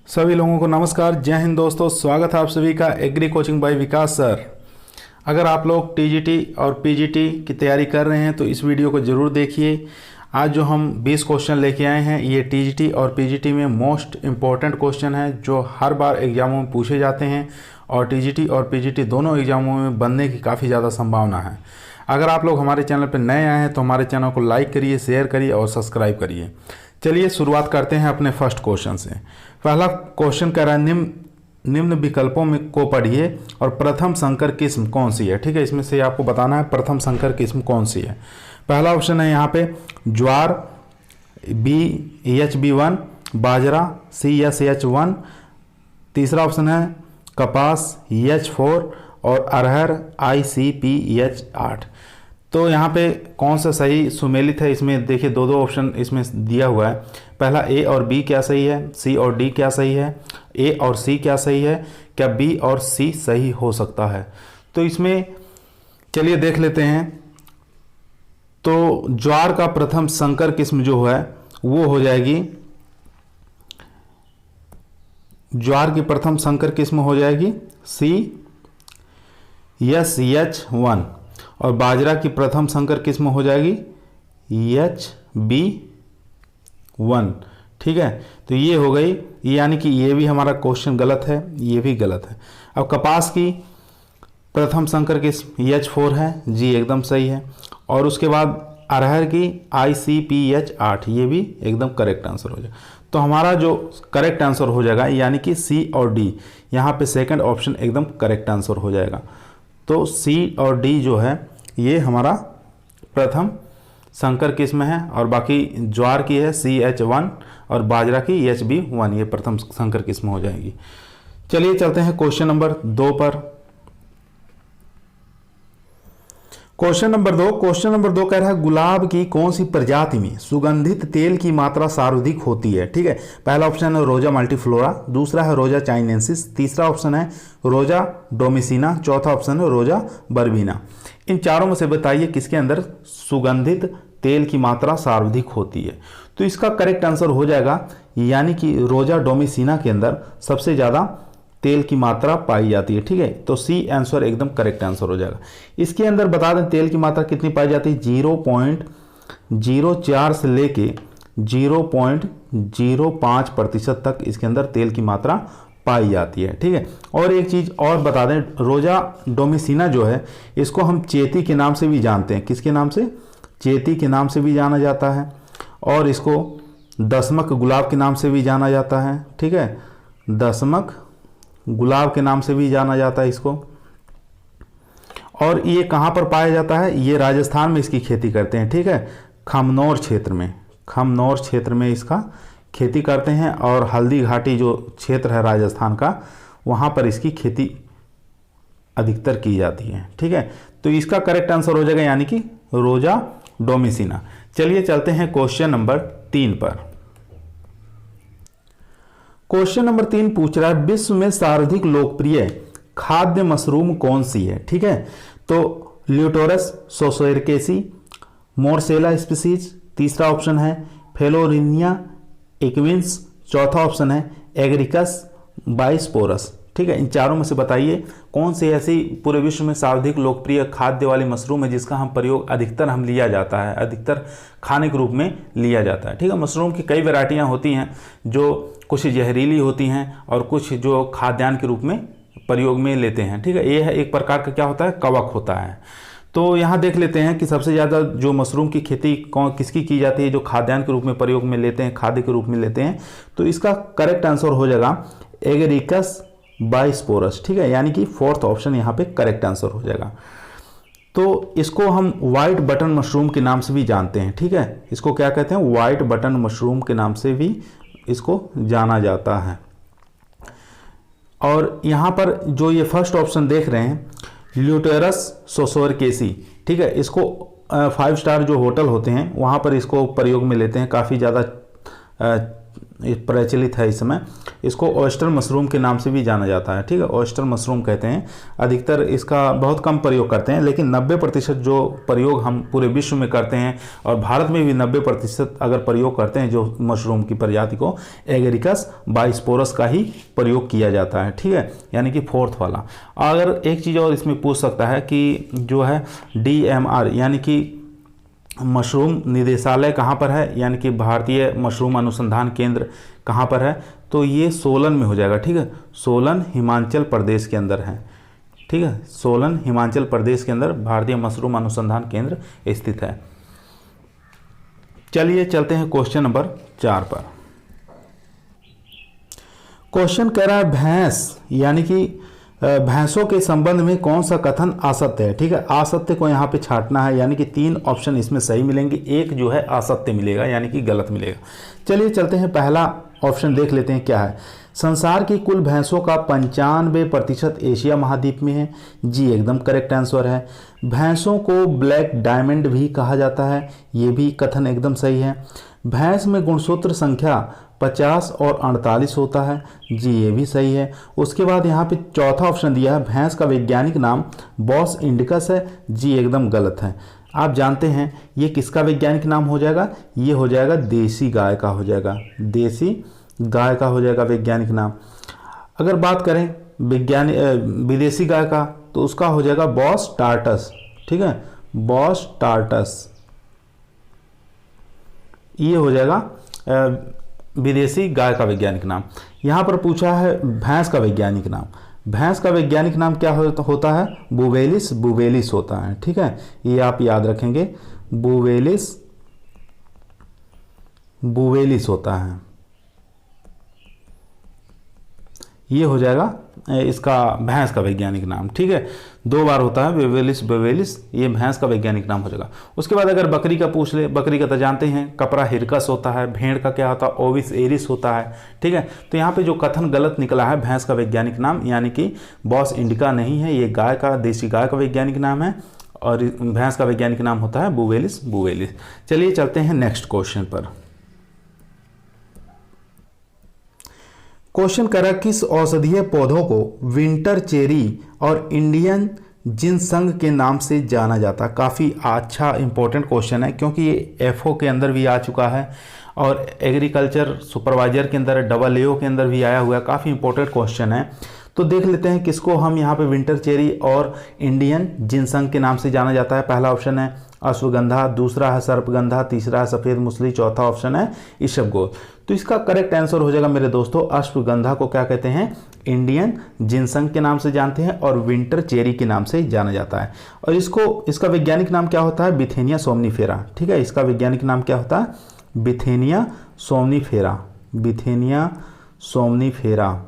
सभी लोगों को नमस्कार, जय हिंद दोस्तों। स्वागत है आप सभी का एग्री कोचिंग बाय विकास सर। अगर आप लोग टीजीटी और पीजीटी की तैयारी कर रहे हैं तो इस वीडियो को ज़रूर देखिए। आज जो हम 20 क्वेश्चन लेके आए हैं ये टीजीटी और पीजीटी में मोस्ट इम्पॉर्टेंट क्वेश्चन है जो हर बार एग्जामों में पूछे जाते हैं और टीजीटी और पीजीटी दोनों एग्जामों में बनने की काफ़ी ज़्यादा संभावना है। अगर आप लोग हमारे चैनल पर नए आए हैं तो हमारे चैनल को लाइक करिए, शेयर करिए और सब्सक्राइब करिए। चलिए शुरुआत करते हैं अपने फर्स्ट क्वेश्चन से। पहला क्वेश्चन कह रहा है निम्न विकल्पों में को पढ़िए और प्रथम संकर किस्म कौन सी है। ठीक है, इसमें से आपको बताना है प्रथम संकर किस्म कौन सी है। पहला ऑप्शन है यहाँ पे ज्वार, BHB1, बाजरा, CSH1। तीसरा ऑप्शन है कपास, EH4 और अरहर, ICPH8। तो यहाँ पे कौन सा सही सुमेलित है, इसमें देखिए दो ऑप्शन इसमें दिया हुआ है। पहला A और B क्या सही है, C और D क्या सही है, A और C क्या सही है, क्या B और C सही हो सकता है। तो इसमें चलिए देख लेते हैं। तो ज्वार का प्रथम संकर किस्म जो है वो हो जाएगी, ज्वार की प्रथम संकर किस्म हो जाएगी CSH1 और बाजरा की प्रथम संकर किस्म हो जाएगी HB1। ठीक है, तो ये हो गई, यानी कि ये भी हमारा क्वेश्चन गलत है, ये भी गलत है। अब कपास की प्रथम संकर किस्म EH4 है, जी एकदम सही है। और उसके बाद अरहर की ICPH8, ये भी एकदम करेक्ट आंसर हो जाएगा। तो हमारा जो करेक्ट आंसर हो जाएगा यानी कि C और D, यहाँ पे सेकंड ऑप्शन एकदम करेक्ट आंसर हो जाएगा। तो C और D जो है ये हमारा प्रथम संकर किस्म है और बाकी ज्वार की है CH1 और बाजरा की HB1, ये प्रथम संकर किस्म हो जाएगी। चलिए चलते हैं क्वेश्चन नंबर 2 पर। क्वेश्चन नंबर दो कह रहा है गुलाब की कौन सी प्रजाति में सुगंधित तेल की मात्रा सर्वाधिक होती है। ठीक है, पहला ऑप्शन है रोजा मल्टीफ्लोरा, दूसरा है रोजा चाइनेंसिस, तीसरा ऑप्शन है रोजा डोमिसिना, चौथा ऑप्शन है रोजा बर्बीना। इन चारों में से बताइए किसके अंदर सुगंधित तेल की मात्रा सर्वाधिक होती है। तो इसका करेक्ट आंसर हो जाएगा यानी कि रोजा डोमिसिना के अंदर सबसे ज़्यादा तेल की मात्रा पाई जाती है। ठीक है, तो C आंसर एकदम करेक्ट आंसर हो जाएगा। इसके अंदर बता दें तेल की मात्रा कितनी पाई जाती है, 0.04 से लेके 0.05% तक इसके अंदर तेल की मात्रा पाई जाती है। ठीक है, और एक चीज़ और बता दें, रोजा डोमिसिना जो है इसको हम चेती के नाम से भी जानते हैं। किसके नाम से? चेती के नाम से भी जाना जाता है और इसको दशमक गुलाब के नाम से भी जाना जाता है। ठीक है, दशमक गुलाब के नाम से भी जाना जाता है इसको। और ये कहाँ पर पाया जाता है? ये राजस्थान में इसकी खेती करते हैं। ठीक है, खमनौर क्षेत्र में इसका खेती करते हैं और हल्दी घाटी जो क्षेत्र है राजस्थान का, वहाँ पर इसकी खेती अधिकतर की जाती है। ठीक है, तो इसका करेक्ट आंसर हो जाएगा यानी कि रोजा डोमिसिना। चलिए चलते हैं क्वेश्चन नंबर 3 पर। क्वेश्चन नंबर 3 पूछ रहा है विश्व में सर्वाधिक लोकप्रिय खाद्य मशरूम कौन सी है। ठीक है, तो ल्यूटोरस सोसोरकेसी, मोरसेला स्पीसीज, तीसरा ऑप्शन है फेलोरिनिया इक्विन्स, चौथा ऑप्शन है एग्रिकस बाइस्पोरस। ठीक है, इन चारों में से बताइए कौन सी ऐसी पूरे विश्व में सर्वाधिक लोकप्रिय खाद्य वाली मशरूम है जिसका हम प्रयोग अधिकतर लिया जाता है, अधिकतर खाने के रूप में लिया जाता है। ठीक है, मशरूम की कई वैरायटियां होती हैं जो कुछ जहरीली होती हैं और कुछ जो खाद्यान्न के रूप में प्रयोग में लेते हैं। ठीक है, ये है एक प्रकार का क्या होता है, कवक होता है। तो यहाँ देख लेते हैं कि सबसे ज़्यादा जो मशरूम की खेती किसकी की जाती है जो खाद्यान्न के रूप में प्रयोग में लेते हैं, खाद्य के रूप में लेते हैं। तो इसका करेक्ट आंसर हो जाएगा एगरिकस बाइस्पोरस। ठीक है, यानी कि फोर्थ ऑप्शन यहाँ पे करेक्ट आंसर हो जाएगा। तो इसको हम वाइट बटन मशरूम के नाम से भी जानते हैं। ठीक है, इसको क्या कहते हैं, वाइट बटन मशरूम के नाम से भी इसको जाना जाता है। और यहाँ पर जो ये फर्स्ट ऑप्शन देख रहे हैं ल्यूटेरस सोसोरकेसी, ठीक है, इसको 5 स्टार जो होटल होते हैं वहाँ पर इसको प्रयोग में लेते हैं, काफ़ी ज़्यादा प्रचलित है इस समय। इसको ऑयस्टर मशरूम के नाम से भी जाना जाता है, ठीक है, ऑयस्टर मशरूम कहते हैं। अधिकतर इसका बहुत कम प्रयोग करते हैं, लेकिन 90% जो प्रयोग हम पूरे विश्व में करते हैं और भारत में भी 90% अगर प्रयोग करते हैं जो मशरूम की प्रजाति को, एगेरिकस बाइस्पोरस का ही प्रयोग किया जाता है, ठीक है, यानी कि फोर्थ वाला। अगर एक चीज़ और इसमें पूछ सकता है कि जो है DMR यानी कि मशरूम निदेशालय कहाँ पर है, यानी कि भारतीय मशरूम अनुसंधान केंद्र कहाँ पर है, तो ये सोलन में हो जाएगा, ठीक है, सोलन हिमाचल प्रदेश के अंदर है, ठीक है, सोलन हिमाचल प्रदेश के अंदर भारतीय मशरूम अनुसंधान केंद्र स्थित है। चलिए चलते हैं क्वेश्चन नंबर 4 पर। क्वेश्चन कह रहा है भैंस यानी कि भैंसों के संबंध में कौन सा कथन असत्य है, ठीक है, असत्य को यहाँ पे छांटना है, यानी कि 3 ऑप्शन इसमें सही मिलेंगे, एक जो है असत्य मिलेगा यानी कि गलत मिलेगा। चलिए चलते हैं, पहला ऑप्शन देख लेते हैं क्या है। संसार की कुल भैंसों का 95% एशिया महाद्वीप में है, जी एकदम करेक्ट आंसर है। भैंसों को ब्लैक डायमंड भी कहा जाता है, ये भी कथन एकदम सही है। भैंस में गुणसूत्र संख्या 50 और 48 होता है, जी ये भी सही है। उसके बाद यहाँ पे चौथा ऑप्शन दिया है भैंस का वैज्ञानिक नाम बॉस इंडिकस है, जी एकदम गलत है। आप जानते हैं ये किसका वैज्ञानिक नाम हो जाएगा, ये हो जाएगा देसी गाय का हो जाएगा, देसी गाय का हो जाएगा वैज्ञानिक नाम। अगर बात करें विदेशी गाय का तो उसका हो जाएगा बॉस टार्टस, ठीक है, बॉस टार्टस, ये हो जाएगा विदेशी गाय का वैज्ञानिक नाम। यहाँ पर पूछा है भैंस का वैज्ञानिक नाम, भैंस का वैज्ञानिक नाम क्या होता है, बुवेलिस बुवेलिस होता है, ठीक है, ये आप याद रखेंगे, बुवेलिस बुवेलिस होता है, ये हो जाएगा इसका भैंस का वैज्ञानिक नाम, ठीक है, 2 बार होता है बुवेलिस बुवेलिस, ये भैंस का वैज्ञानिक नाम हो जाएगा। उसके बाद अगर बकरी का पूछ ले, बकरी का तो जानते हैं कपरा हिरकस होता है, भेड़ का क्या होता है, ओविस एरिस होता है, ठीक है। तो यहाँ पे जो कथन गलत निकला है भैंस का वैज्ञानिक नाम यानी कि बॉस इंडिका नहीं है, ये गाय का, देसी गाय का वैज्ञानिक नाम है और भैंस का वैज्ञानिक नाम होता है बुवेलिस बुवेलिस। चलिए चलते हैं नेक्स्ट क्वेश्चन पर। क्वेश्चन करा किस औषधीय पौधों को विंटर चेरी और इंडियन जिनसंग के नाम से जाना जाता है। काफ़ी अच्छा इंपॉर्टेंट क्वेश्चन है क्योंकि ये FO के अंदर भी आ चुका है और एग्रीकल्चर सुपरवाइजर के अंदर AAO के अंदर भी आया हुआ है, काफ़ी इंपॉर्टेंट क्वेश्चन है। तो देख लेते हैं किसको हम यहाँ पे विंटर चेरी और इंडियन जिनसंग के नाम से जाना जाता है। पहला ऑप्शन है अश्वगंधा, दूसरा है सर्पगंधा, तीसरा है सफ़ेद मूसली, चौथा ऑप्शन है इसबगोल। तो इसका करेक्ट आंसर हो जाएगा मेरे दोस्तों, अश्वगंधा को क्या कहते हैं, इंडियन जिनसंग के नाम से जानते हैं और विंटर चेरी के नाम से जाना जाता है। और इसका वैज्ञानिक नाम क्या होता है, बिथेनिया सोमनीफेरा, ठीक है, इसका वैज्ञानिक नाम क्या होता है, बिथेनिया सोमनीफेरा, बिथेनिया सोमनीफेरा,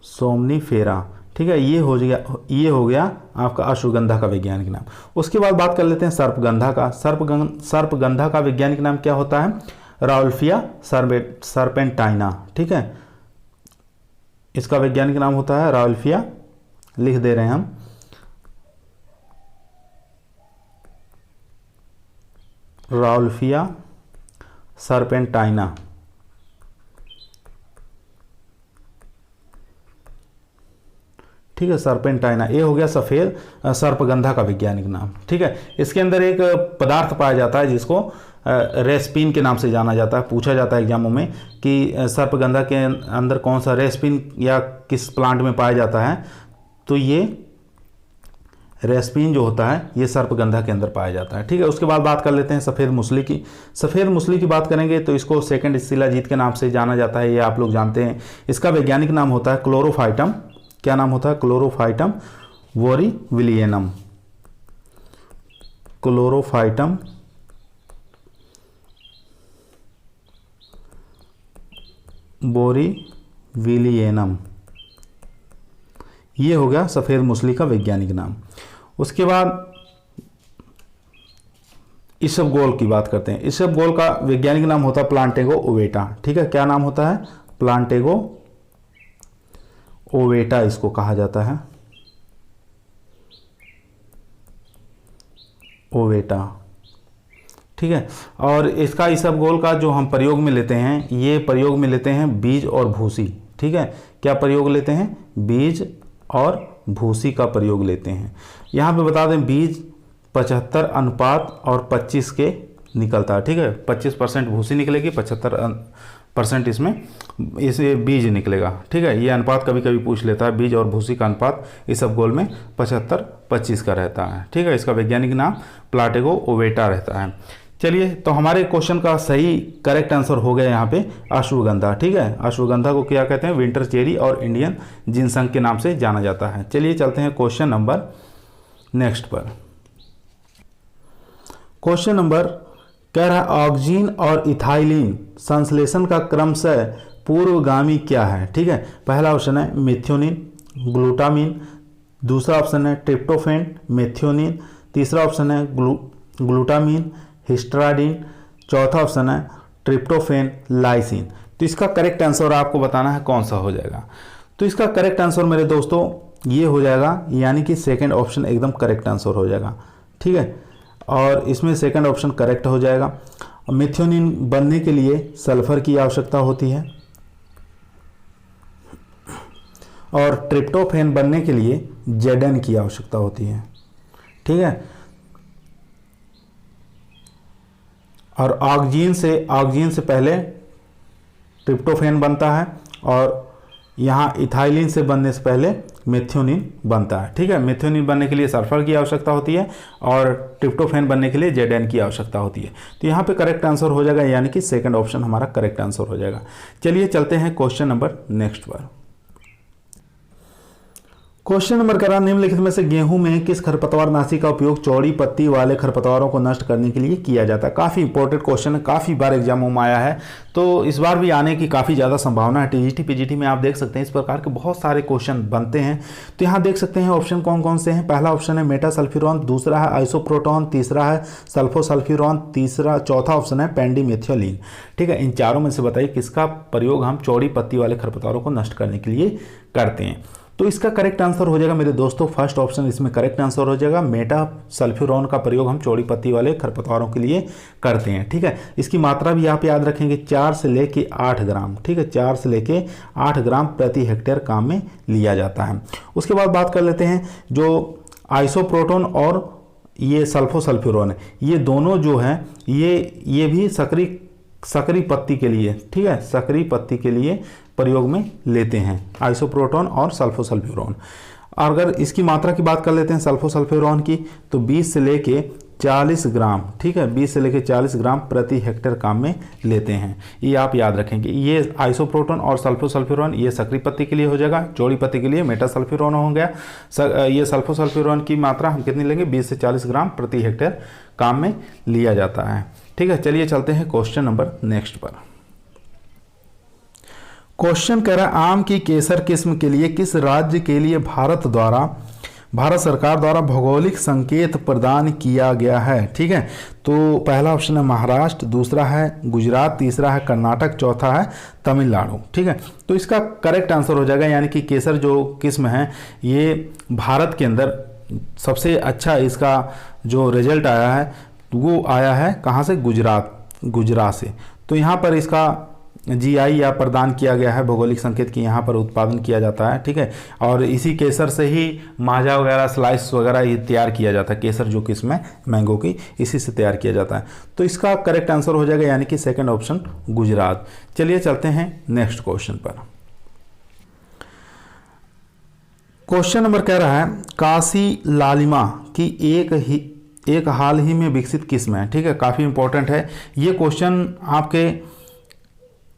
सोमनीफेरा, ठीक है, ये हो गया आपका अश्वगंधा का वैज्ञानिक नाम। उसके बाद बात कर लेते हैं सर्पगंधा का। सर्पगंधा का वैज्ञानिक नाम क्या होता है, राउल्फिया सर्पेंटाइना, ठीक है, इसका वैज्ञानिक नाम होता है राउल्फिया, लिख दे रहे हैं हम, राउल्फिया सर्पेंटाइना, ठीक है, सर्पेंटाइना। ये हो गया सफ़ेद सर्पगंधा का वैज्ञानिक नाम, ठीक है। इसके अंदर एक पदार्थ पाया जाता है जिसको रेस्पिन के नाम से जाना जाता है। पूछा जाता है एग्जामों में कि सर्पगंधा के अंदर कौन सा रेस्पिन या किस प्लांट में पाया जाता है, तो ये रेस्पिन जो होता है ये सर्पगंधा के अंदर पाया जाता है, ठीक है। उसके बाद बात कर लेते हैं सफ़ेद मूसली की। सफ़ेद मूसली की बात करेंगे तो इसको सेकंड शिलाजीत के नाम से जाना जाता है, ये आप लोग जानते हैं। इसका वैज्ञानिक नाम होता है क्लोरोफाइटम, क्या नाम होता है, क्लोरोफाइटम वोरीविलियनम, क्लोरोफाइटम बोरीविलियनम, ये हो गया सफ़ेद मूसली का वैज्ञानिक नाम। उसके बाद इसबगोल की बात करते हैं। इसबगोल का वैज्ञानिक नाम होता है प्लांटेगो ओवेटा, ठीक है, क्या नाम होता है, प्लांटेगो ओवेटा इसको कहा जाता है, ओवेटा, ठीक है। और इसका इसबगोल का जो हम प्रयोग में लेते हैं, ये प्रयोग में लेते हैं बीज और भूसी। ठीक है, क्या प्रयोग लेते हैं? बीज और भूसी का प्रयोग लेते हैं। यहाँ पे बता दें बीज 75 अनुपात और 25 के निकलता है। ठीक है, 25% भूसी निकलेगी, 75% इसमें इसे बीज निकलेगा। ठीक है, ये अनुपात कभी कभी पूछ लेता है, बीज और भूसी का अनुपात इसबगोल में 75-25 का रहता है। ठीक है, इसका वैज्ञानिक नाम प्लाटेगो ओवेटा रहता है। चलिए, तो हमारे क्वेश्चन का सही करेक्ट आंसर हो गया यहाँ पे अश्वगंधा। ठीक है, अश्वगंधा को क्या कहते हैं? विंटर चेरी और इंडियन जिनसंग के नाम से जाना जाता है। चलिए चलते हैं क्वेश्चन नंबर नेक्स्ट पर। क्वेश्चन नंबर कह रहा है ऑक्सीजन और इथाइलिन संश्लेषण का क्रमशः पूर्वगामी क्या है? ठीक है, पहला ऑप्शन है मेथियोनिन, ग्लूटामिन, दूसरा ऑप्शन है ट्रिप्टोफैन, मेथियोनिन, तीसरा ऑप्शन है ग्लूटामिन, हिस्टाडीन, चौथा ऑप्शन है ट्रिप्टोफैन, लाइसिन। तो इसका करेक्ट आंसर आपको बताना है कौन सा हो जाएगा। तो इसका करेक्ट आंसर मेरे दोस्तों ये हो जाएगा, यानी कि सेकंड ऑप्शन एकदम करेक्ट आंसर हो जाएगा। ठीक है, और इसमें सेकंड ऑप्शन करेक्ट हो जाएगा। मेथियोनिन बनने के लिए सल्फर की आवश्यकता होती है और ट्रिप्टोफैन बनने के लिए जेडन की आवश्यकता होती है। ठीक है, और ऑक्सीजन से पहले ट्रिप्टोफैन बनता है और यहाँ इथाइलिन से बनने से पहले मेथियोनिन बनता है। ठीक है, मेथियोनिन बनने के लिए सल्फर की आवश्यकता होती है और ट्रिप्टोफैन बनने के लिए जेडन की आवश्यकता होती है। तो यहाँ पे करेक्ट आंसर हो जाएगा, यानी कि सेकंड ऑप्शन हमारा करेक्ट आंसर हो जाएगा। चलिए चलते हैं क्वेश्चन नंबर नेक्स्ट पर। क्वेश्चन नंबर कह रहा निम्नलिखित में से गेहूं में किस खरपतवारनाशी का उपयोग चौड़ी पत्ती वाले खरपतवारों को नष्ट करने के लिए किया जाता है? काफ़ी इंपॉर्टेंट क्वेश्चन है, काफ़ी बार एग्जामों में आया है, तो इस बार भी आने की काफ़ी ज़्यादा संभावना है। टीजीटी पीजीटी में आप देख सकते हैं इस प्रकार के बहुत सारे क्वेश्चन बनते हैं। तो यहाँ देख सकते हैं ऑप्शन कौन कौन से हैं। पहला ऑप्शन है मेटासल्फ्यूरॉन, दूसरा है आइसोप्रोटॉन, तीसरा है सल्फोसल्फ्यूरॉन, चौथा ऑप्शन है पेंडिमेथियोलिन। ठीक है, इन चारों में से बताइए किसका प्रयोग हम चौड़ी पत्ती वाले खरपतवारों को नष्ट करने के लिए करते हैं? तो इसका करेक्ट आंसर हो जाएगा मेरे दोस्तों फर्स्ट ऑप्शन इसमें करेक्ट आंसर हो जाएगा। मेटासल्फ्यूरॉन का प्रयोग हम चौड़ी पत्ती वाले खरपतवारों के लिए करते हैं। ठीक है, इसकी मात्रा भी आप याद रखेंगे 4 से लेके 8 ग्राम। ठीक है, 4 से लेके 8 ग्राम प्रति हेक्टेयर काम में लिया जाता है। उसके बाद बात कर लेते हैं जो आइसोप्रोटोन और ये सल्फोसल्फ्यूरॉन है, ये दोनों जो हैं ये भी सकरी पत्ती के लिए, ठीक है, सकरी पत्ती के लिए प्रयोग में लेते हैं आइसोप्रोटोन और सल्फोसल्फ्यूरॉन। और अगर इसकी मात्रा की बात कर लेते हैं सल्फोसल्फ्यूरॉन की, तो 20 से लेके 40 ग्राम, ठीक है, 20 से लेके 40 ग्राम प्रति हेक्टेयर काम में लेते हैं। ये आप याद रखेंगे। ये आइसोप्रोटोन और सल्फोसल्फ्यूरॉन ये सकरी पत्ती के लिए हो जाएगा, चौड़ी पत्ती के लिए मेटासल्फ्यूरॉन हो गया। ये सल्फोसल्फ्यूरॉन की मात्रा हम कितनी लेंगे? 20 से 40 ग्राम प्रति हेक्टेयर काम में लिया जाता है। ठीक है, चलिए चलते हैं क्वेश्चन नंबर नेक्स्ट पर। क्वेश्चन कह रहा है आम की केसर किस्म के लिए किस राज्य के लिए भारत सरकार द्वारा भौगोलिक संकेत प्रदान किया गया है? ठीक है, तो पहला ऑप्शन है महाराष्ट्र, दूसरा है गुजरात, तीसरा है कर्नाटक, चौथा है तमिलनाडु। ठीक है, तो इसका करेक्ट आंसर हो जाएगा, यानी कि केसर जो किस्म है ये भारत के अंदर सबसे अच्छा इसका जो रिजल्ट आया है वो आया है कहाँ से? गुजरात से। तो यहाँ पर इसका जीआई या प्रदान किया गया है भौगोलिक संकेत की, यहाँ पर उत्पादन किया जाता है। ठीक है, और इसी केसर से ही माजा वगैरह स्लाइस वगैरह ये तैयार किया जाता है। केसर जो किस्म है मैंगो की, इसी से तैयार किया जाता है। तो इसका करेक्ट आंसर हो जाएगा, यानी कि सेकंड ऑप्शन गुजरात। चलिए चलते हैं नेक्स्ट क्वेश्चन पर। क्वेश्चन नंबर कह रहा है काशी लालिमा की एक हाल ही में विकसित किस्म है। ठीक है, काफ़ी इंपॉर्टेंट है ये क्वेश्चन, आपके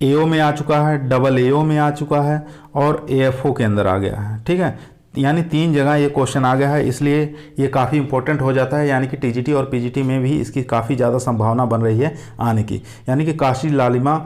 एओ में आ चुका है, डबल एओ में आ चुका है और एएफओ के अंदर आ गया है। ठीक है, यानी 3 जगह ये क्वेश्चन आ गया है, इसलिए ये काफ़ी इंपॉर्टेंट हो जाता है। यानी कि टीजीटी और पीजीटी में भी इसकी काफ़ी ज़्यादा संभावना बन रही है आने की। यानी कि काशी लालिमा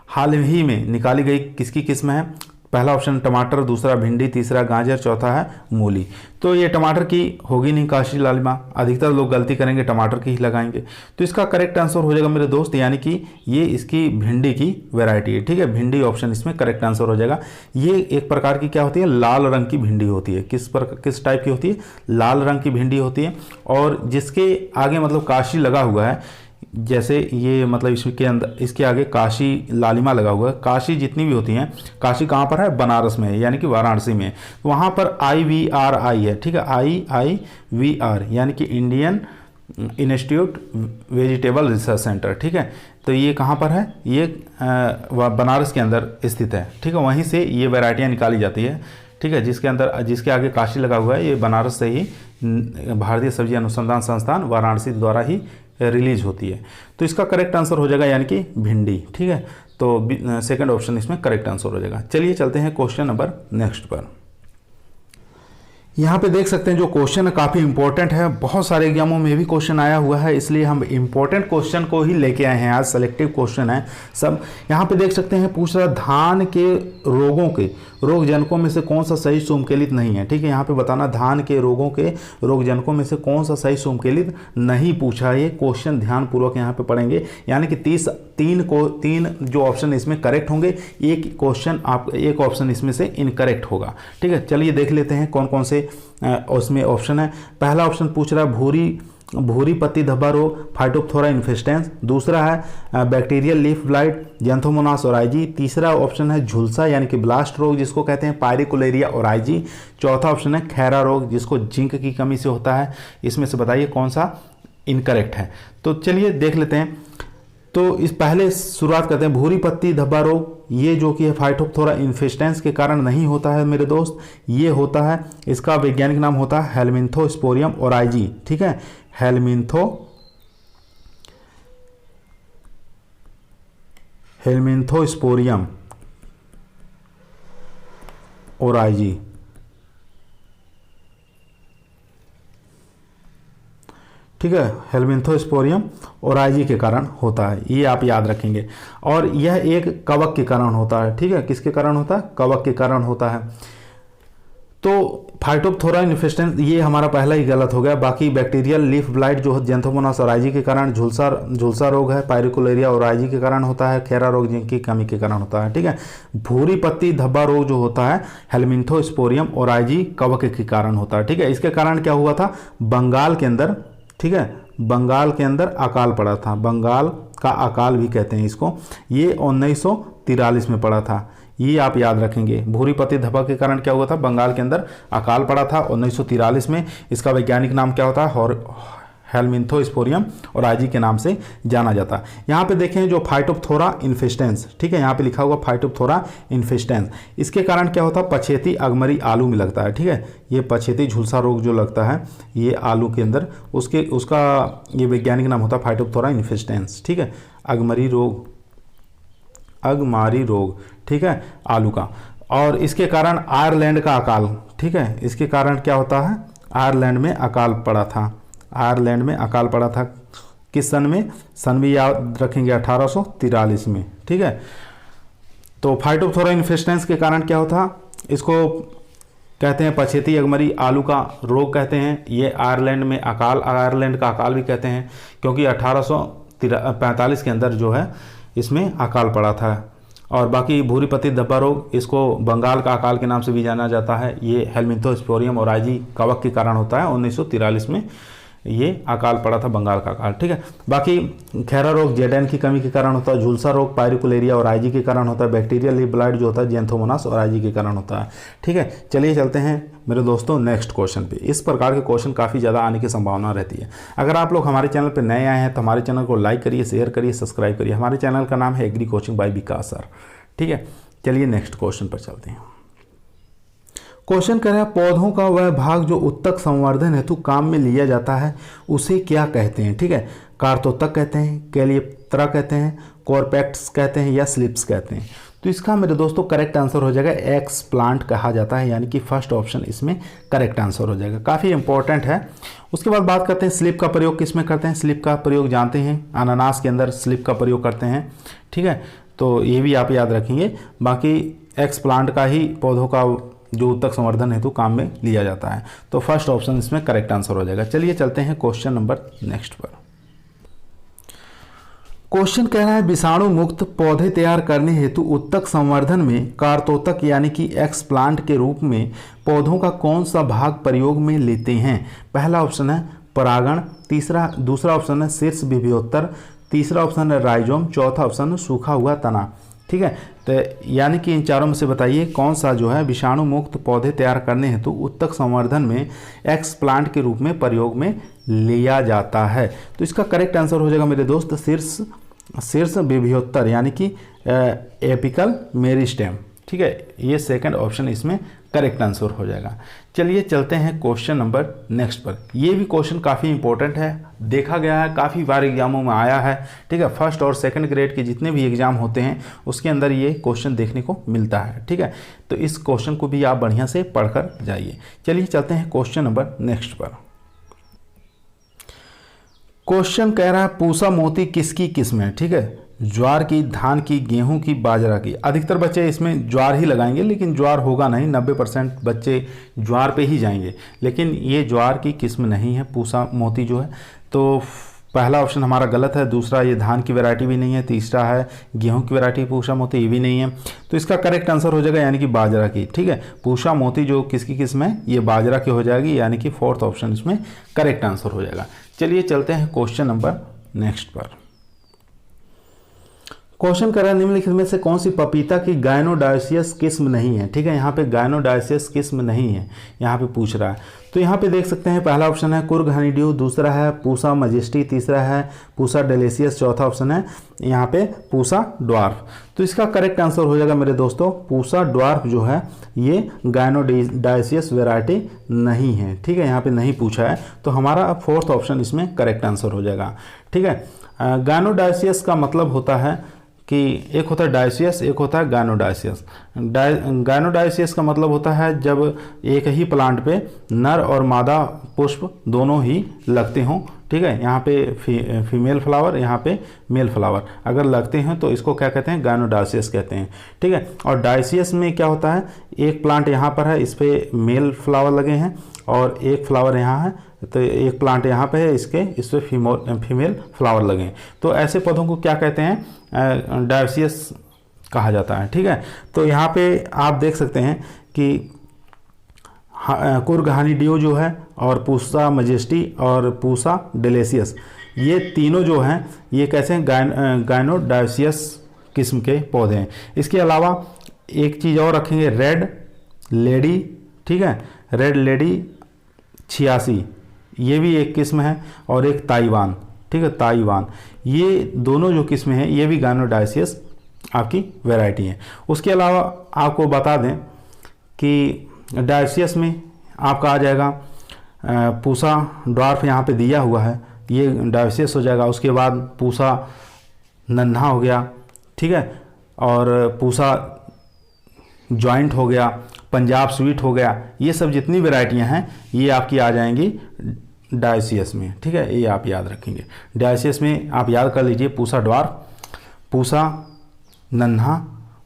हाल ही में निकाली गई किसकी किस्म है? पहला ऑप्शन टमाटर, दूसरा भिंडी, तीसरा गाजर, चौथा है मूली। तो ये टमाटर की होगी नहीं काशी लालिमा, अधिकतर लोग गलती करेंगे टमाटर की ही लगाएंगे। तो इसका करेक्ट आंसर हो जाएगा मेरे दोस्त, यानी कि ये इसकी भिंडी की वैरायटी है। ठीक है, भिंडी ऑप्शन इसमें करेक्ट आंसर हो जाएगा। ये एक प्रकार की क्या होती है? लाल रंग की भिंडी होती है। किस टाइप की होती है? लाल रंग की भिंडी होती है, और जिसके आगे मतलब काशी लगा हुआ है जैसे ये मतलब इसके अंदर, इसके आगे काशी लालिमा लगा हुआ है। काशी जितनी भी होती हैं, काशी कहाँ पर है? बनारस में है, यानी कि वाराणसी में। वहाँ पर IVRI है, ठीक है, IIVR यानी कि Indian institute vegetable research centre, ठीक है। तो ये कहाँ पर है? ये बनारस के अंदर स्थित है, ठीक है। वहीं से ये वैरायटियाँ निकाली जाती है, ठीक है, जिसके आगे काशी लगा हुआ है, ये बनारस से ही भारतीय सब्जी अनुसंधान संस्थान वाराणसी द्वारा ही रिलीज होती है। तो इसका करेक्ट आंसर हो जाएगा यानी कि भिंडी, ठीक है। तो सेकंड ऑप्शन इसमें करेक्ट आंसर हो जाएगा। चलिए चलते हैं क्वेश्चन नंबर नेक्स्ट पर। यहाँ पे देख सकते हैं जो क्वेश्चन है काफ़ी इंपॉर्टेंट है, बहुत सारे एग्जामों में भी क्वेश्चन आया हुआ है, इसलिए हम इंपॉर्टेंट क्वेश्चन को ही लेके आए हैं। आज सेलेक्टिव क्वेश्चन है सब। यहाँ पे देख सकते हैं पूछ रहा धान के रोगों के रोगजनकों में से कौन सा सही सुमकेलित नहीं है, ठीक है। यहाँ पे बताना धान के रोगों के रोगजनकों में से कौन सा सही सुमकेलित नहीं पूछा है। ये क्वेश्चन ध्यानपूर्वक यहाँ पे पढ़ेंगे, यानी कि तीन जो ऑप्शन इसमें करेक्ट होंगे, एक ऑप्शन इसमें से इनकरेक्ट होगा, ठीक है। चलिए देख लेते हैं कौन कौन से उसमें ऑप्शन है। पहला ऑप्शन पूछ रहा है भूरी पत्ती धब्बा रोग, फाइटोप्थोरा इन्फेस्टेंस। दूसरा है bacterial leaf blight, Xanthomonas oryzae. तीसरा ऑप्शन है झुलसा यानी कि ब्लास्ट रोग जिसको कहते हैं पायरिकुलेरिया ओराइजी। चौथा ऑप्शन है खैरा रोग जिसको जिंक की कमी से होता है। इसमें से बताइए कौन सा इनकरेक्ट है। तो चलिए देख लेते हैं। तो इस पहले शुरुआत करते हैं। भूरी पत्ती धब्बा रोग ये जो कि है फाइटोप्थोरा इन्फेस्टेंस के कारण नहीं होता है मेरे दोस्त, ये होता है, इसका वैज्ञानिक नाम होता है हेलमिंथोस्पोरियम ओराइजी, ठीक है, हेलमिंथोस्पोरियम ओराइजी, ठीक है, हेलमिंथोस्पोरियम ओराइजी के कारण होता है, ये आप याद रखेंगे। और यह एक कवक के कारण होता है, ठीक है, किसके कारण होता है? कवक के कारण होता है। तो फाइटोप्थोरा इन्फेस्टेंस ये हमारा पहला ही गलत हो गया। बाकी बैक्टीरियल लीफ ब्लाइट जो है जेंथोमोनास ओराइजी के कारण, झुलसा रोग है पायरिकुलेरिया ओराइजी के कारण होता है, खैरा रोग जिंक की कमी के कारण होता है, ठीक है। भूरी पत्ती धब्बा रोग जो होता है हेलमिंथोस्पोरियम ओराइजी कवक के कारण होता है, ठीक है। इसके कारण क्या हुआ था? बंगाल के अंदर, ठीक है, बंगाल के अंदर अकाल पड़ा था, बंगाल का अकाल भी कहते हैं इसको। ये 1943 में पड़ा था, ये आप याद रखेंगे। भूरी पत्ती धब्बा के कारण क्या हुआ था? बंगाल के अंदर अकाल पड़ा था 1943 में। इसका वैज्ञानिक नाम क्या होता है? हेलमिंथोस्पोरियम ओराइजी के नाम से जाना जाता है। यहाँ पे देखें जो फाइटोप्थोरा इन्फेस्टेंस, ठीक है, यहाँ पे लिखा हुआ फाइटोप्थोरा इन्फेस्टेंस, इसके कारण क्या होता है? पछेती अगमरी आलू में लगता है, ठीक है। ये पछेती झुलसा रोग जो लगता है ये आलू के अंदर, उसका ये वैज्ञानिक नाम होता है फाइटोप्थोरा इन्फेस्टेंस, ठीक है। अगमरी रोग, ठीक है, आलू का। और इसके कारण आयरलैंड का अकाल, ठीक है, इसके कारण क्या होता है? आयरलैंड में अकाल पड़ा था, आयरलैंड में अकाल पड़ा था। किस सन में? सन भी याद रखेंगे 1843 में, ठीक है। तो फाइटोप्थोरा इन्फेस्टेंस के कारण क्या होता? इसको कहते हैं पछेती अगमरी आलू का रोग कहते हैं। ये आयरलैंड में अकाल, आयरलैंड का अकाल भी कहते हैं, क्योंकि 1845 के अंदर जो है इसमें अकाल पड़ा था। और बाकी भूरी पत्ती धब्बा रोग इसको बंगाल का अकाल के नाम से भी जाना जाता है। ये हेलमिंथोस्पोरियम ओराइजी कवक के कारण होता है। 1943 में ये अकाल पड़ा था, बंगाल का अकाल, ठीक है। बाकी खैरा रोग जेडेन की कमी के कारण होता है, झुलसा रोग पायरिकुलेरिया ओराइजी के कारण होता है, बैक्टीरियल लीफ ब्लाइट जो होता है जेंथोमोनास ओराइजी के कारण होता है, ठीक है। चलिए चलते हैं मेरे दोस्तों नेक्स्ट क्वेश्चन पे। इस प्रकार के क्वेश्चन काफ़ी ज़्यादा आने की संभावना रहती है। अगर आप लोग हमारे चैनल पर नए आए हैं तो हमारे चैनल को लाइक करिए, शेयर करिए, सब्सक्राइब करिए। हमारे चैनल का नाम है एग्री कोचिंग बाय विकास सर, ठीक है। चलिए नेक्स्ट क्वेश्चन पर चलते हैं। क्वेश्चन कह रहा है पौधों का वह भाग जो उत्तक संवर्धन हेतु काम में लिया जाता है उसे क्या कहते हैं, ठीक है। कार्तोतक कहते हैं, कैलिप्त्रा कहते हैं, कॉर्पेक्ट्स कहते हैं या स्लिप्स कहते हैं। तो इसका मेरे दोस्तों करेक्ट आंसर हो जाएगा एक्स प्लांट कहा जाता है, यानी कि फर्स्ट ऑप्शन इसमें करेक्ट आंसर हो जाएगा। काफ़ी इंपॉर्टेंट है। उसके बाद बात करते हैं स्लिप का प्रयोग किस में करते हैं। स्लिप का प्रयोग जानते हैं, अनानास के अंदर स्लिप का प्रयोग करते हैं, ठीक है। तो ये भी आप याद रखेंगे। बाकी एक्स प्लांट का ही पौधों का जो उत्तक संवर्धन हेतु काम में लिया जाता है। तो फर्स्ट ऑप्शन इसमें करेक्ट आंसर हो जाएगा। चलिए चलते हैं क्वेश्चन नंबर नेक्स्ट पर। क्वेश्चन कह रहा है विषाणु मुक्त पौधे तैयार करने हेतु उत्तक संवर्धन में कार्तोतक यानी कि एक्स प्लांट के रूप में पौधों का कौन सा भाग प्रयोग में लेते हैं। पहला ऑप्शन है परागण, दूसरा ऑप्शन है शीर्ष विभोत्तर, तीसरा ऑप्शन है राइजोम, चौथा ऑप्शन है सूखा हुआ तना। ठीक है, तो यानी कि इन चारों में से बताइए कौन सा जो है विषाणु मुक्त पौधे तैयार करने हेतु उत्तक संवर्धन में एक्स प्लांट के रूप में प्रयोग में लिया जाता है। तो इसका करेक्ट आंसर हो जाएगा मेरे दोस्त शीर्ष विभ्योत्तर यानी कि एपिकल मेरिस्टेम। ठीक है, ये सेकंड ऑप्शन इसमें करेक्ट आंसर हो जाएगा। चलिए चलते हैं क्वेश्चन नंबर नेक्स्ट पर। ये भी क्वेश्चन काफ़ी इंपॉर्टेंट है, देखा गया है, काफ़ी बार एग्जामों में आया है। ठीक है, फर्स्ट और सेकंड ग्रेड के जितने भी एग्जाम होते हैं उसके अंदर ये क्वेश्चन देखने को मिलता है। ठीक है, तो इस क्वेश्चन को भी आप बढ़िया से पढ़कर जाइए। चलिए चलते हैं क्वेश्चन नंबर नेक्स्ट पर। क्वेश्चन कह रहा है पूसा मोती किसकी किस्म है। ठीक है, ज्वार की, धान की, गेहूं की, बाजरा की। अधिकतर बच्चे इसमें ज्वार ही लगाएंगे, लेकिन ज्वार होगा नहीं, 90% बच्चे ज्वार पे ही जाएंगे, लेकिन ये ज्वार की किस्म नहीं है पूसा मोती जो है। तो पहला ऑप्शन हमारा गलत है, दूसरा ये धान की वैरायटी भी नहीं है, तीसरा है गेहूं की वैरायटी पूसा मोती, ये भी नहीं है। तो इसका करेक्ट आंसर हो जाएगा यानी कि बाजरा की। ठीक है, पूसा मोती जो किसकी किस्म है, ये बाजरा की हो जाएगी, यानी कि फोर्थ ऑप्शन इसमें करेक्ट आंसर हो जाएगा। चलिए चलते हैं क्वेश्चन नंबर नेक्स्ट पर। क्वेश्चन कर रहा है निम्नलिखित में से कौन सी पपीता की गायनोडायोसियस किस्म नहीं है। ठीक है, यहाँ पे गायनोडायोसियस किस्म नहीं है, यहाँ पे पूछ रहा है। तो यहाँ पे देख सकते हैं पहला ऑप्शन है कुर्ग हनीड्यू, दूसरा है पूसा मजेस्टी, तीसरा है पूसा डेलिशियस, चौथा ऑप्शन है यहाँ पे पूसा ड्वार्फ। तो इसका करेक्ट आंसर हो जाएगा मेरे दोस्तों पूसा ड्वार्फ जो है ये गायनोडायोसियस वेराइटी नहीं है। ठीक है, यहाँ पे नहीं पूछा है, तो हमारा फोर्थ ऑप्शन इसमें करेक्ट आंसर हो जाएगा। ठीक है, गायनोडायोसियस का मतलब होता है कि एक होता है डायोसियस, एक होता है गायनोडायोसियस। गायनोडायोसियस का मतलब होता है जब एक ही प्लांट पे नर और मादा पुष्प दोनों ही लगते हों। ठीक है, यहाँ पे फीमेल फ्लावर, यहाँ पे मेल फ्लावर अगर लगते हैं तो इसको क्या कहते हैं, गायनोडायोसियस कहते हैं। ठीक है, और डायोसियस में क्या होता है, एक प्लांट यहाँ पर है, इस पे मेल फ्लावर लगे हैं और एक फ्लावर यहाँ है, तो एक प्लांट यहाँ पे है, इस पे फीमेल फ्लावर लगे हैं। तो ऐसे पौधों को क्या कहते हैं, डायोसियस कहा जाता है। ठीक है, तो यहाँ पे आप देख सकते हैं कि कुर्ग हनीड्यू जो है और पूसा मजेस्टी और पूसा डेलिशियस, ये तीनों जो हैं ये कैसे हैं, गायनोडायोसियस किस्म के पौधे हैं। इसके अलावा एक चीज़ और रखेंगे, रेड लेडी। ठीक है, रेड लेडी 86 ये भी एक किस्म है, और एक ताइवान। ठीक है, ताइवान, ये दोनों जो किस्में हैं ये भी गायनोडायोसियस आपकी वैरायटी है। उसके अलावा आपको बता दें कि डायोसियस में आपका आ जाएगा पूसा ड्वार्फ, यहाँ पे दिया हुआ है, ये डायोसियस हो जाएगा। उसके बाद पूसा नन्हा हो गया। ठीक है, और पूसा जॉइंट हो गया, पंजाब स्वीट हो गया, ये सब जितनी वैरायटियां हैं ये आपकी आ जाएंगी डायोसियस में। ठीक है, ये आप याद रखेंगे। डायोसियस में आप याद कर लीजिए पूसा ड्वार्फ, पूसा नन्हा,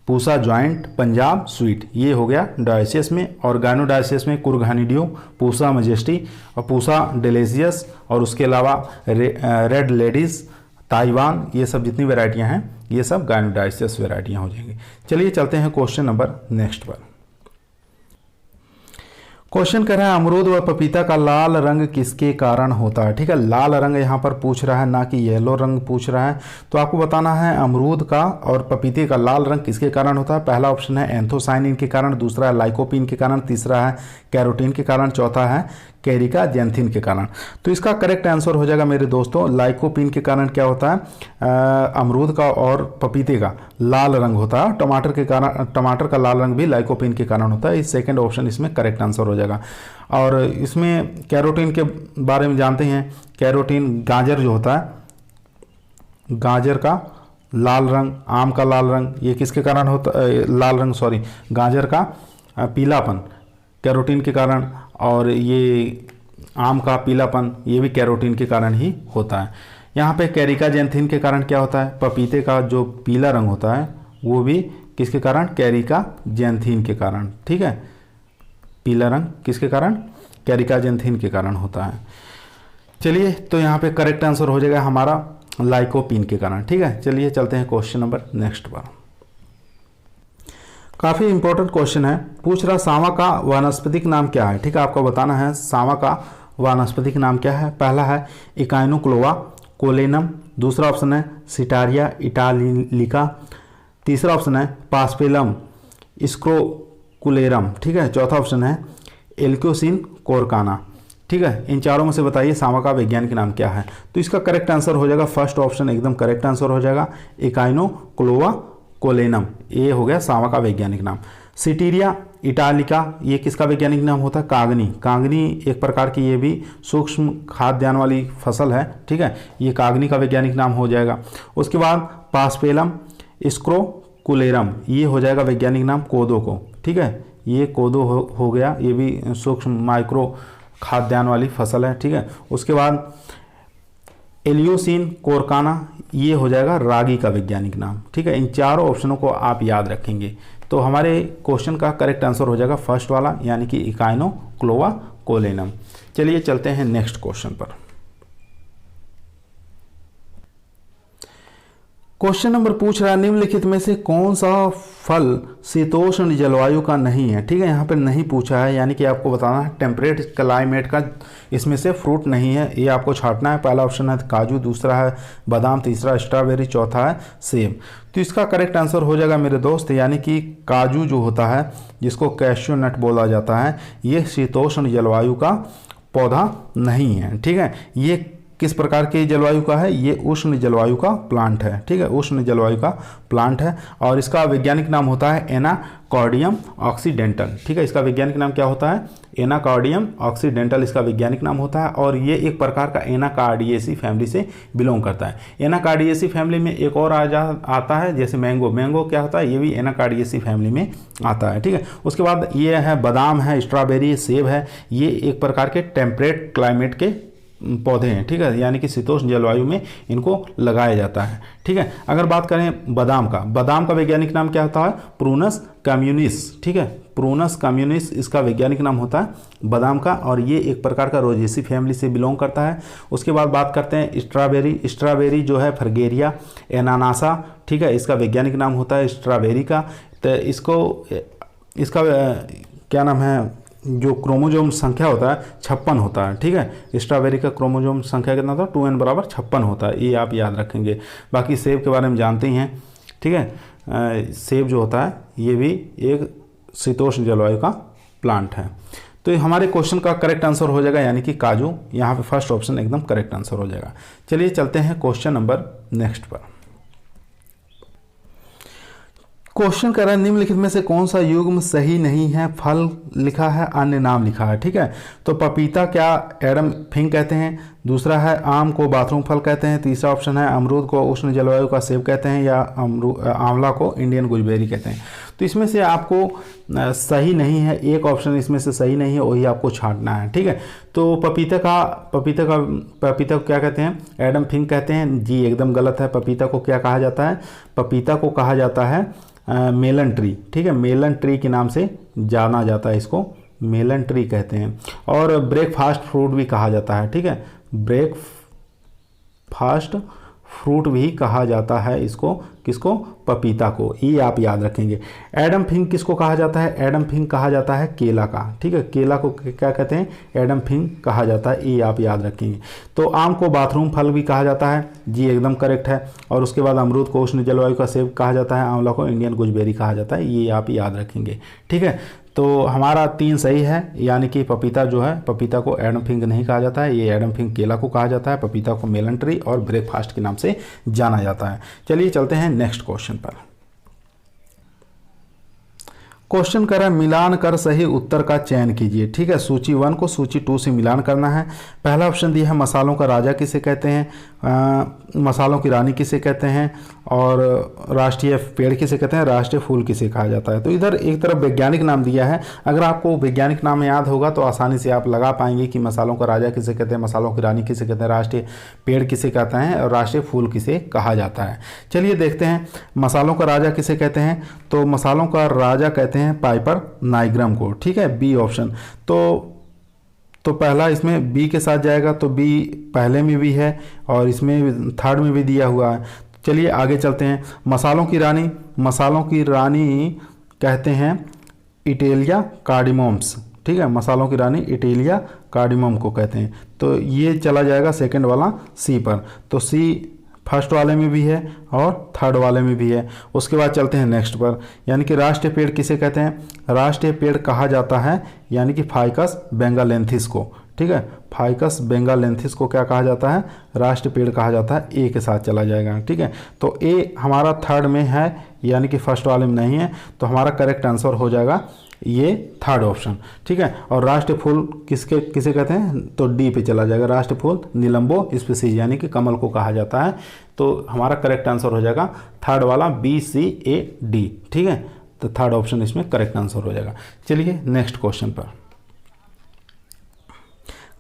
पूसा जॉइंट, पंजाब स्वीट, ये हो गया डायोसियस में। और गायनोडायोसियस में कुर्ग हनीड्यू, पूसा मजेस्टी और पूसा डेलिशियस, और उसके अलावा रेड लेडीज़, ताइवान, ये सब जितनी वैरायटियां हैं ये सब गायनोडायोसियस वैरायटियां हो जाएंगी। चलिए चलते हैं क्वेश्चन नंबर नेक्स्ट पर। क्वेश्चन कह रहा है अमरूद व पपीता का लाल रंग किसके कारण होता है। ठीक है, लाल रंग यहाँ पर पूछ रहा है, ना कि येलो रंग पूछ रहा है। तो आपको बताना है अमरूद का और पपीते का लाल रंग किसके कारण होता है। पहला ऑप्शन है एंथोसाइनिन के कारण, दूसरा है लाइकोपीन के कारण, तीसरा है कैरोटीन के कारण, चौथा है कैरिका जेंथिन के कारण। तो इसका करेक्ट आंसर हो जाएगा मेरे दोस्तों लाइकोपीन के कारण क्या होता है, अमरूद का और पपीते का लाल रंग होता है। टमाटर के कारण, टमाटर का लाल रंग भी लाइकोपीन के कारण होता है। इस सेकंड ऑप्शन इसमें करेक्ट आंसर हो जाएगा। और इसमें कैरोटीन के बारे में जानते हैं, कैरोटीन गाजर जो होता है, गाजर का लाल रंग, आम का लाल रंग, ये किसके कारण होता है, लाल रंग सॉरी, गाजर का पीलापन कैरोटीन के कारण, और ये आम का पीलापन ये भी कैरोटीन के कारण ही होता है। यहाँ पे कैरिका जेंथिन के कारण क्या होता है, पपीते का जो पीला रंग होता है वो भी किसके कारण, कैरिका जेंथिन के कारण। ठीक है, पीला रंग किसके कारण, कैरिका जेंथिन के कारण होता है। चलिए, तो यहाँ पे करेक्ट आंसर हो जाएगा हमारा लाइकोपीन के कारण। ठीक है, चलिए चलते हैं क्वेश्चन नंबर नेक्स्ट पर। काफ़ी इंपॉर्टेंट क्वेश्चन है, पूछ रहा सांवा का वानस्पतिक नाम क्या है। ठीक है, आपको बताना है सांवा का वानस्पतिक नाम क्या है। पहला है इकाइनोक्लोआ कोलेनम, दूसरा ऑप्शन है सिटारिया इटालिका, तीसरा ऑप्शन है पास्पेलम स्क्रोकुलेरम, ठीक है, चौथा ऑप्शन है एल्क्योसिन कोरकाना। ठीक है, इन चारों में से बताइए सामा का वैज्ञानिक नाम क्या है। तो इसका करेक्ट आंसर हो जाएगा फर्स्ट ऑप्शन, एकदम करेक्ट आंसर हो जाएगा एकाइनोक्लोवा कोलेनम, ये हो गया सामा का वैज्ञानिक नाम। सिटीरिया इटालिका ये किसका वैज्ञानिक नाम होता है, कागनी। कागनी एक प्रकार की ये भी सूक्ष्म खाद्यान्न वाली फसल है, ठीक है, ये कागनी का वैज्ञानिक नाम हो जाएगा। उसके बाद पास्पेलम स्क्रोकुलेरम ये हो जाएगा वैज्ञानिक नाम कोदो को, ठीक है, ये कोदो हो गया, ये भी सूक्ष्म माइक्रो खाद्यान्न वाली फसल है, ठीक है। उसके बाद एलियोसिन कोरकाना ये हो जाएगा रागी का वैज्ञानिक नाम, ठीक है। इन चारों ऑप्शनों को आप याद रखेंगे तो हमारे क्वेश्चन का करेक्ट आंसर हो जाएगा फर्स्ट वाला, यानी कि इकाइनोक्लोवा कोलेनम। चलिए चलते हैं नेक्स्ट क्वेश्चन पर। क्वेश्चन नंबर पूछ रहा है निम्नलिखित में से कौन सा फल शीतोष्ण जलवायु का नहीं है, ठीक है, यहाँ पे नहीं पूछा है, यानी कि आपको बताना है टेम्परेट क्लाइमेट का इसमें से फ्रूट नहीं है, ये आपको छांटना है। पहला ऑप्शन है काजू, दूसरा है बादाम, तीसरा स्ट्रॉबेरी, चौथा है सेब। तो इसका करेक्ट आंसर हो जाएगा मेरे दोस्त, यानी कि काजू जो होता है जिसको कैश्यू नट बोला जाता है, ये शीतोष्ण जलवायु का पौधा नहीं है, ठीक है। ये किस प्रकार के जलवायु का है, ये उष्ण जलवायु का प्लांट है, ठीक है, उष्ण जलवायु का प्लांट है और इसका वैज्ञानिक नाम होता है एनाकॉर्डियम ऑक्सीडेंटल, ठीक है। इसका वैज्ञानिक नाम क्या होता है, एनाकॉर्डियम ऑक्सीडेंटल इसका वैज्ञानिक नाम होता है और ये एक प्रकार का एनाकार्डियेसी फैमिली से बिलोंग करता है। एनाकार्डियेसी फैमिली में एक और आता है जैसे मैंगो, मैंगो क्या होता है, ये भी एनाकार्डियेसी फैमिली में आता है, ठीक है। उसके बाद ये है बादाम है, स्ट्रॉबेरी, सेब है, ये एक प्रकार के टेम्परेट क्लाइमेट के पौधे हैं, ठीक है, यानी कि शीतोष्ण जलवायु में इनको लगाया जाता है, ठीक है। अगर बात करें बादाम का वैज्ञानिक नाम क्या होता है, प्रूनस कम्युनिस, ठीक है, प्रूनस कम्युनिस इसका वैज्ञानिक नाम होता है बादाम का और ये एक प्रकार का रोजेसी फैमिली से बिलोंग करता है। उसके बाद बात करते हैं स्ट्रॉबेरी जो है फ्रगेरिया एनानासा, ठीक है, इसका वैज्ञानिक नाम होता है स्ट्रॉबेरी का। तो इसका क्या नाम है, जो क्रोमोजोम संख्या होता है 56 होता है, ठीक है। स्ट्रॉबेरी का क्रोमोजोम संख्या कितना था, 2n बराबर 56 होता है, ये आप याद रखेंगे। बाकी सेब के बारे में जानते ही हैं, ठीक है, सेब जो होता है ये भी एक शीतोष्ण जलवायु का प्लांट है। तो ये हमारे क्वेश्चन का करेक्ट आंसर हो जाएगा, यानी कि काजू, यहाँ पे फर्स्ट ऑप्शन एकदम करेक्ट आंसर हो जाएगा। चलिए चलते हैं क्वेश्चन नंबर नेक्स्ट पर। क्वेश्चन कर रहा है निम्नलिखित में से कौन सा युग्म सही नहीं है, फल लिखा है अन्य नाम लिखा है, ठीक है। तो पपीता क्या एडम फिंग कहते हैं, दूसरा है आम को बाथरूम फल कहते हैं, तीसरा ऑप्शन है अमरूद को उष्ण जलवायु का सेब कहते हैं या आंवला को इंडियन गुजबेरी कहते हैं। तो इसमें से आपको सही नहीं है, एक ऑप्शन इसमें से सही नहीं है, वही आपको छांटना है, ठीक है। तो पपीता को क्या कहते हैं, एडम फिंग कहते हैं, जी एकदम गलत है। पपीता को क्या कहा जाता है, पपीता को कहा जाता है मेलन ट्री, ठीक है, मेलन ट्री के नाम से जाना जाता है, इसको मेलन ट्री कहते हैं। और ब्रेकफास्ट फ्रूट भी कहा जाता है, ठीक है, ब्रेकफास्ट फ्रूट भी कहा जाता है इसको, किसको, पपीता को, ये आप याद रखेंगे। एडम फिंग किसको कहा जाता है, एडम फिंग कहा जाता है केला का, ठीक है, केला को क्या कहते हैं, एडम फिंग कहा जाता है, ये आप याद रखेंगे। तो आम को बाथरूम फल भी कहा जाता है, जी एकदम करेक्ट है। और उसके बाद अमरूद को उष्ण जलवायु का सेब कहा जाता है, आंवला को इंडियन गुजबेरी कहा जाता है, ये आप याद रखेंगे, ठीक है। तो हमारा 3 सही है, यानी कि पपीता जो है, पपीता को एडम फिंग नहीं कहा जाता है, ये एडम फिंग केला को कहा जाता है, पपीता को मेलन ट्री और ब्रेकफास्ट के नाम से जाना जाता है। चलिए चलते हैं नेक्स्ट क्वेश्चन पर। क्वेश्चन कर रहा है मिलान कर सही उत्तर का चयन कीजिए, ठीक है। सूची 1 को सूची 2 से मिलान करना है। पहला ऑप्शन दिया है मसालों का राजा किसे कहते हैं, मसालों की रानी किसे कहते हैं और राष्ट्रीय पेड़ किसे कहते हैं, राष्ट्रीय फूल किसे कहा जाता है। तो इधर एक तरफ वैज्ञानिक नाम दिया है, अगर आपको वैज्ञानिक नाम याद होगा तो आसानी से आप लगा पाएंगे कि मसालों का राजा किसे कहते हैं, मसालों की रानी किसे कहते हैं, राष्ट्रीय पेड़ किसे कहता है और राष्ट्रीय फूल किसे कहा जाता है। चलिए देखते हैं मसालों का राजा किसे कहते हैं। तो मसालों का राजा कहते हैं पाइपर नाइग्रम को, ठीक है, बी ऑप्शन। तो पहला इसमें बी के साथ जाएगा, तो बी पहले में भी है और इसमें थर्ड में भी दिया हुआ है। चलिए आगे चलते हैं। मसालों की रानी कहते हैं इटेलिया कार्डिमोम्स, ठीक है, मसालों की रानी इटेलिया कार्डिमोम को कहते हैं। तो ये चला जाएगा सेकंड वाला सी पर, तो सी फर्स्ट वाले में भी है और थर्ड वाले में भी है। उसके बाद चलते हैं नेक्स्ट पर, यानी कि राष्ट्रीय पेड़ किसे कहते हैं? राष्ट्रीय पेड़ कहा जाता है यानी कि फाइकस बेंगालेंथिस को, ठीक है, फाइकस बेंगालेंथिस को क्या कहा जाता है? राष्ट्रीय पेड़ कहा जाता है। ए के साथ चला जाएगा, ठीक है। तो ए हमारा थर्ड में है यानी कि फर्स्ट वाले में नहीं है, तो हमारा करेक्ट आंसर हो जाएगा ये थर्ड ऑप्शन, ठीक है। और राष्ट्रीय फूल किसे कहते हैं? तो डी पे चला जाएगा, राष्ट्रीय फूल नीलंबो स्पीसीज यानी कि कमल को कहा जाता है। तो हमारा करेक्ट आंसर हो जाएगा थर्ड वाला BCAD, ठीक है। तो थर्ड ऑप्शन इसमें करेक्ट आंसर हो जाएगा। चलिए नेक्स्ट क्वेश्चन पर,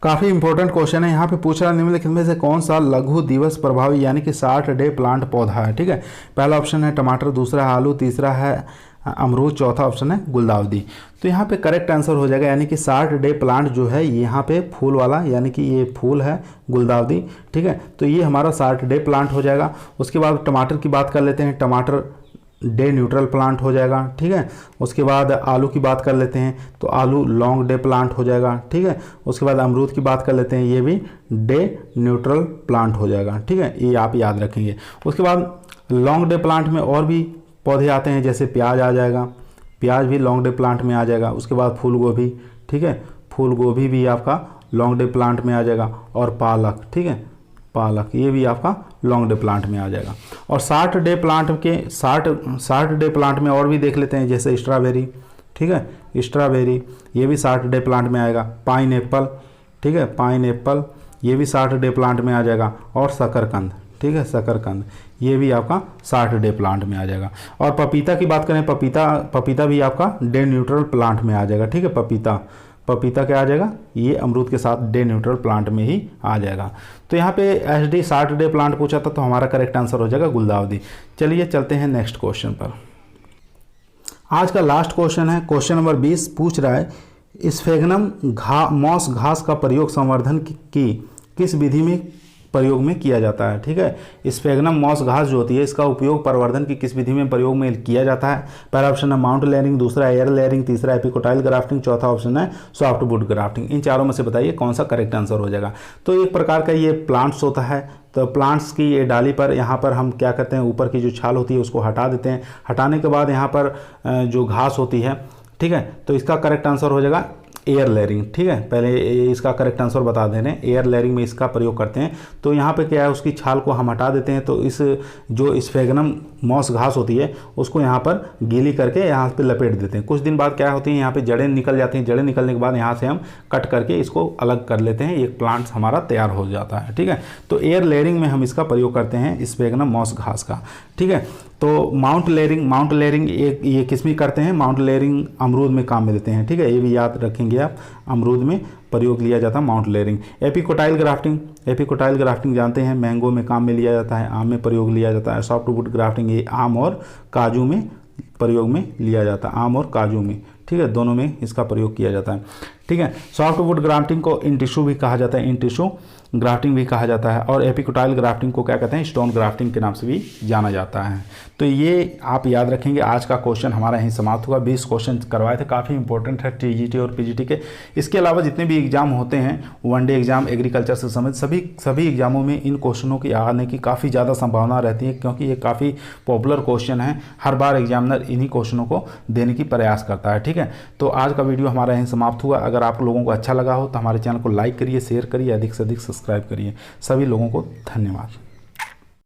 काफ़ी इंपॉर्टेंट क्वेश्चन है। यहाँ पे पूछ रहा है निम्नलिखित में से कौन सा लघु दिवस प्रभावी यानी कि 60 डे प्लांट पौधा है, ठीक है। पहला ऑप्शन है टमाटर, दूसरा है आलू, तीसरा है अमरूद, चौथा ऑप्शन है गुलदाउदी। तो यहाँ पे करेक्ट आंसर हो जाएगा यानी कि 60 डे प्लांट जो है यहाँ पे फूल वाला यानी कि ये फूल है गुलदाउदी, ठीक है। तो ये हमारा 60 डे प्लांट हो जाएगा। उसके बाद टमाटर की बात कर लेते हैं, टमाटर डे न्यूट्रल प्लांट हो जाएगा, ठीक है। उसके बाद आलू की बात कर लेते हैं तो आलू लॉन्ग डे प्लांट हो जाएगा, ठीक है। उसके बाद अमरूद की बात कर लेते हैं, ये भी डे न्यूट्रल प्लांट हो जाएगा, ठीक है। ये आप याद रखेंगे। उसके बाद लॉन्ग डे प्लांट में और भी पौधे आते हैं, जैसे प्याज आ जाएगा, प्याज भी लॉन्ग डे प्लांट में आ जाएगा। उसके बाद फूल गोभी, ठीक है, फूल गोभी भी आपका लॉन्ग डे प्लांट में आ जाएगा। और पालक, ठीक है, पालक ये भी आपका लॉन्ग डे प्लांट में आ जाएगा। और 60 डे प्लांट के 60 डे प्लांट में और भी देख लेते हैं, जैसे स्ट्रॉबेरी, ठीक है, स्ट्रॉबेरी ये भी 60 डे प्लांट में आएगा। पाइन एप्पल, ठीक है, पाइन एप्पल ये भी 60 डे प्लांट में आ जाएगा। और शकरकंद, ठीक है, शकरकंद ये भी आपका 60 डे प्लांट में आ जाएगा। और पपीता की बात करें, पपीता भी आपका डे न्यूट्रल प्लांट में आ जाएगा, ठीक है। पपीता क्या आ जाएगा? ये अमरूद के साथ डे न्यूट्रल प्लांट में ही आ जाएगा। तो यहाँ पे SD 60 डे प्लांट पूछा था, तो हमारा करेक्ट आंसर हो जाएगा गुलदाउदी। चलिए चलते हैं नेक्स्ट क्वेश्चन पर। आज का लास्ट क्वेश्चन है, क्वेश्चन नंबर 20 पूछ रहा है स्फेगनम मॉस घास का प्रयोग संवर्धन की किस विधि में प्रयोग में किया जाता है, ठीक है। स्फेगनम मॉस घास जो होती है इसका उपयोग प्रवर्धन की किस विधि में प्रयोग में किया जाता है? पहला ऑप्शन है माउंट लेयरिंग, दूसरा एयर लेयरिंग, तीसरा एपिकोटाइल ग्राफ्टिंग, चौथा ऑप्शन है सॉफ्टवुड ग्राफ्टिंग। इन चारों में से बताइए कौन सा करेक्ट आंसर हो जाएगा। तो एक प्रकार का ये प्लांट्स होता है, तो प्लांट्स की ये डाली पर यहाँ पर हम क्या करते हैं, ऊपर की जो छाल होती है उसको हटा देते हैं। हटाने के बाद यहाँ पर जो घास होती है, ठीक है, तो इसका करेक्ट आंसर हो जाएगा एयर लेयरिंग, ठीक है। पहले इसका करेक्ट आंसर बता दे रहे हैं, एयर लेयरिंग में इसका प्रयोग करते हैं। तो यहाँ पे क्या है, उसकी छाल को हम हटा देते हैं, तो इस जो स्फेगनम मॉस घास होती है उसको यहाँ पर गीली करके यहाँ पे लपेट देते हैं। कुछ दिन बाद क्या होती है, यहाँ पे जड़ें निकल जाती हैं। जड़ें निकलने के बाद यहाँ से हम कट करके इसको अलग कर लेते हैं, एक प्लांट हमारा तैयार हो जाता है, ठीक है। तो एयर लेयरिंग में हम इसका प्रयोग करते हैं स्फेगनम मॉस घास का, ठीक है। तो माउंट लेयरिंग ये किस में करते हैं? माउंट लेयरिंग अमरूद में काम में देते हैं, ठीक है। ये भी याद रखेंगे आप, अमरूद में प्रयोग लिया जाता है माउंट लेयरिंग। एपिकोटाइल ग्राफ्टिंग जानते हैं, मैंगो में काम में लिया जाता है, आम में प्रयोग लिया जाता है। सॉफ्टवुड ग्राफ्टिंग ये आम और काजू में प्रयोग में लिया जाता है, आम और काजू में, ठीक है, दोनों में इसका प्रयोग किया जाता है, ठीक है। सॉफ्टवुड ग्राफ्टिंग को इन टिश्यू भी कहा जाता है, इन टिश्यू ग्राफ्टिंग भी कहा जाता है। और एपिकोटाइल ग्राफ्टिंग को क्या कहते हैं? स्टोन ग्राफ्टिंग के नाम से भी जाना जाता है। तो ये आप याद रखेंगे। आज का क्वेश्चन हमारा यहीं समाप्त हुआ। 20 क्वेश्चन करवाए थे, काफ़ी इंपॉर्टेंट है TGT और PGT के। इसके अलावा जितने भी एग्जाम होते हैं, वनडे एग्जाम, एग्रीकल्चर से संबंधित सभी एग्जामों में इन क्वेश्चनों की आने की काफ़ी ज़्यादा संभावना रहती है, क्योंकि ये काफ़ी पॉपुलर क्वेश्चन है। हर बार एग्जामिनर इन्हीं क्वेश्चनों को देने की प्रयास करता है, ठीक है। तो आज का वीडियो हमारा यहीं समाप्त हुआ। अगर आप लोगों को अच्छा लगा हो तो हमारे चैनल को लाइक करिए, शेयर करिए, अधिक से अधिक सब्सक्राइब करिए। सभी लोगों को धन्यवाद।